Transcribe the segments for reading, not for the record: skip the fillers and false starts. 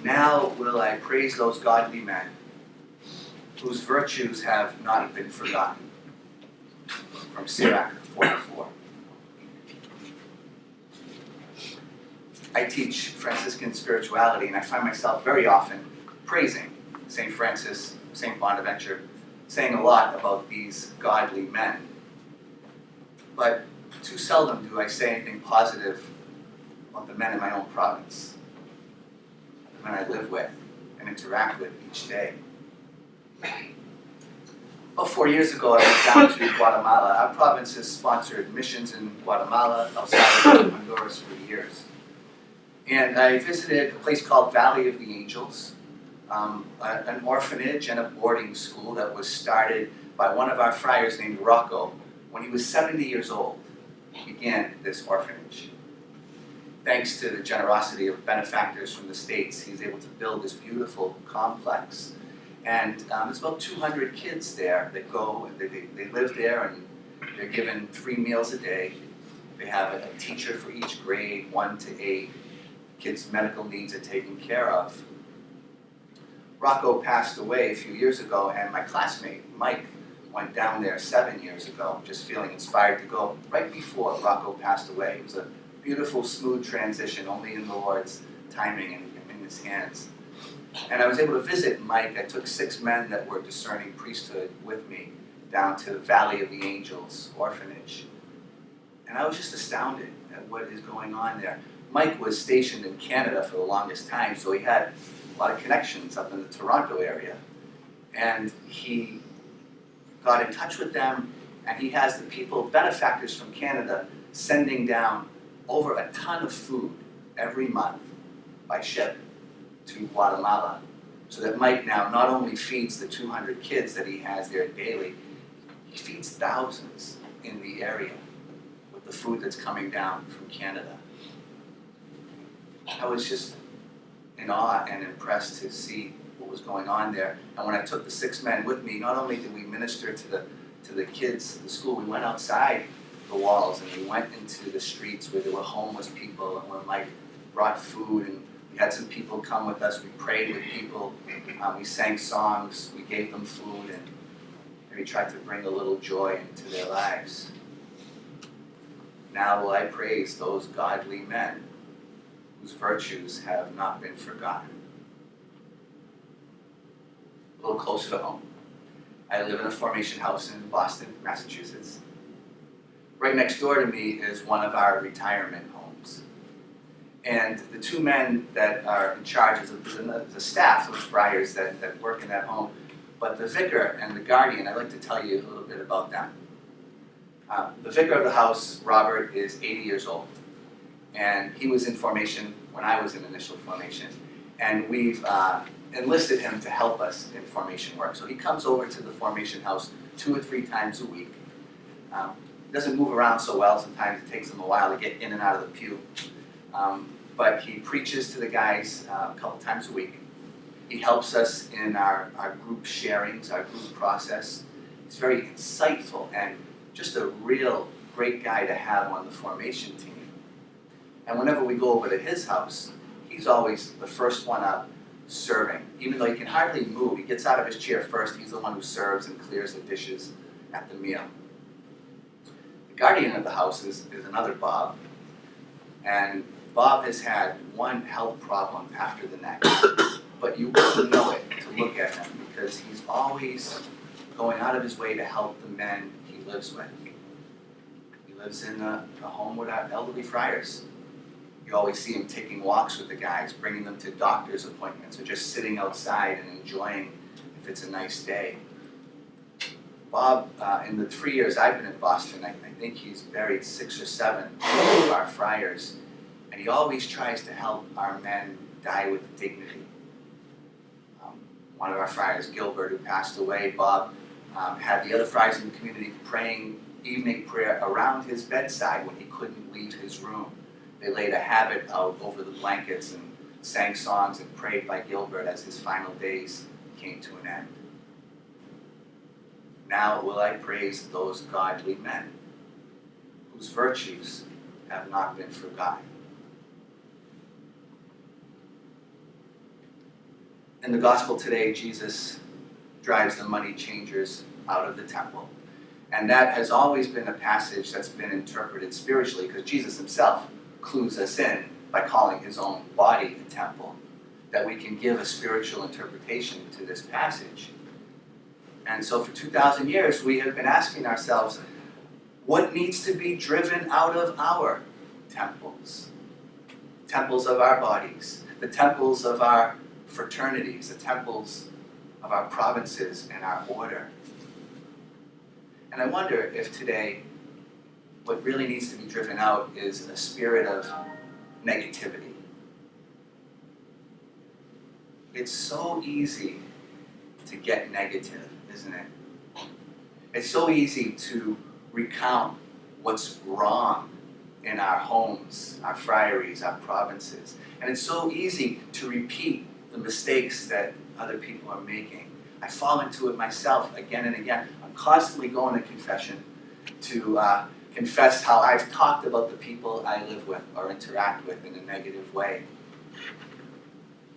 Now will I praise those godly men whose virtues have not been forgotten. From Sirach 44. I teach Franciscan spirituality, and I find myself very often praising St. Francis, St. Bonaventure, saying a lot about these godly men. But too seldom do I say anything positive about the men in my own province, the men I live with and interact with each day. About 4 years ago, I went down to Guatemala. Our province has sponsored missions in Guatemala, El Salvador, and Honduras for years. And I visited a place called Valley of the Angels, an orphanage and a boarding school that was started by one of our friars named Rocco when he was 70 years old. He began this orphanage. Thanks to the generosity of benefactors from the States, he was able to build this beautiful complex. And there's about 200 kids there that go, and they live there, and they're given 3 meals a day. They have a teacher for each grade, 1 to 8. Kids' medical needs are taken care of. Rocco passed away a few years ago, and my classmate, Mike, went down there 7 years ago, just feeling inspired to go right before Rocco passed away. It was a beautiful, smooth transition, only in the Lord's timing and in his hands. And I was able to visit Mike. I took 6 men that were discerning priesthood with me down to the Valley of the Angels orphanage. And I was just astounded at what is going on there. Mike was stationed in Canada for the longest time, so he had a lot of connections up in the Toronto area. And he got in touch with them, and he has the people, benefactors from Canada, sending down over a ton of food every month by ship to Guatemala, so that Mike now not only feeds the 200 kids that he has there daily, he feeds thousands in the area with the food that's coming down from Canada. I was just in awe and impressed to see what was going on there. And when I took the 6 men with me, not only did we minister to the kids at the school, we went outside the walls and we went into the streets where there were homeless people, and where Mike brought food, and we had some people come with us. We prayed with people, we sang songs, we gave them food, and we tried to bring a little joy into their lives. Now will I praise those godly men whose virtues have not been forgotten. A little closer to home. I live in a formation house in Boston, Massachusetts. Right next door to me is one of our retirement homes. And the 2 men that are in charge is the staff of friars that work in that home. But the vicar and the guardian, I'd like to tell you a little bit about them. The vicar of the house, Robert, is 80 years old. And he was in formation when I was in initial formation. And we've enlisted him to help us in formation work. So he comes over to the formation house 2 or 3 times a week. Doesn't move around so well. Sometimes it takes him a while to get in and out of the pew. But he preaches to the guys a couple times a week. He helps us in our group sharings, our group process. He's very insightful and just a real great guy to have on the formation team. And whenever we go over to his house, he's always the first one up serving. Even though he can hardly move, he gets out of his chair first. He's the one who serves and clears the dishes at the meal. The guardian of the house is another Bob. And Bob has had one health problem after the next. But you wouldn't know it to look at him, because he's always going out of his way to help the men he lives with. He lives in a home with our elderly friars. You always see him taking walks with the guys, bringing them to doctor's appointments, or just sitting outside and enjoying if it's a nice day. Bob, in the 3 years I've been in Boston, I think he's buried 6 or 7 of our friars, and he always tries to help our men die with dignity. One of our friars, Gilbert, who passed away, Bob had the other friars in the community praying evening prayer around his bedside when he couldn't leave his room. They laid a habit out over the blankets and sang songs and prayed by Gilbert as his final days came to an end. Now will I praise those godly men whose virtues have not been forgotten. In the gospel today, Jesus drives the money changers out of the temple. And that has always been a passage that's been interpreted spiritually, because Jesus himself clues us in by calling his own body a temple, that we can give a spiritual interpretation to this passage. And so for 2,000 years, we have been asking ourselves, what needs to be driven out of our temples? Temples of our bodies, the temples of our fraternities, the temples of our provinces and our order. And I wonder if today, what really needs to be driven out is a spirit of negativity. It's so easy to get negative, isn't it? It's so easy to recount what's wrong in our homes, our friaries, our provinces. And it's so easy to repeat the mistakes that other people are making. I fall into it myself again and again. I'm constantly going to confession to confess how I've talked about the people I live with or interact with in a negative way.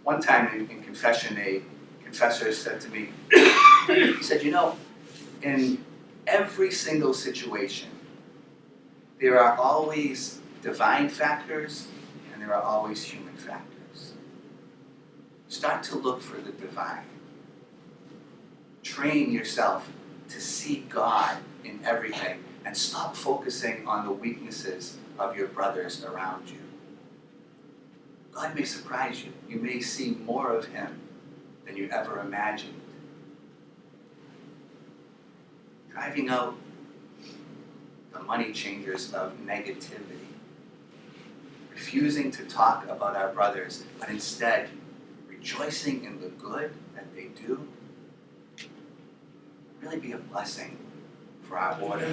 One time in confession, a confessor said to me, he said, you know, in every single situation, there are always divine factors and there are always human factors. Start to look for the divine. Train yourself to see God in everything and stop focusing on the weaknesses of your brothers around you. God may surprise you. You may see more of him than you ever imagined. Driving out the money changers of negativity. Refusing to talk about our brothers, but instead rejoicing in the good that they do. Really be a blessing for our order.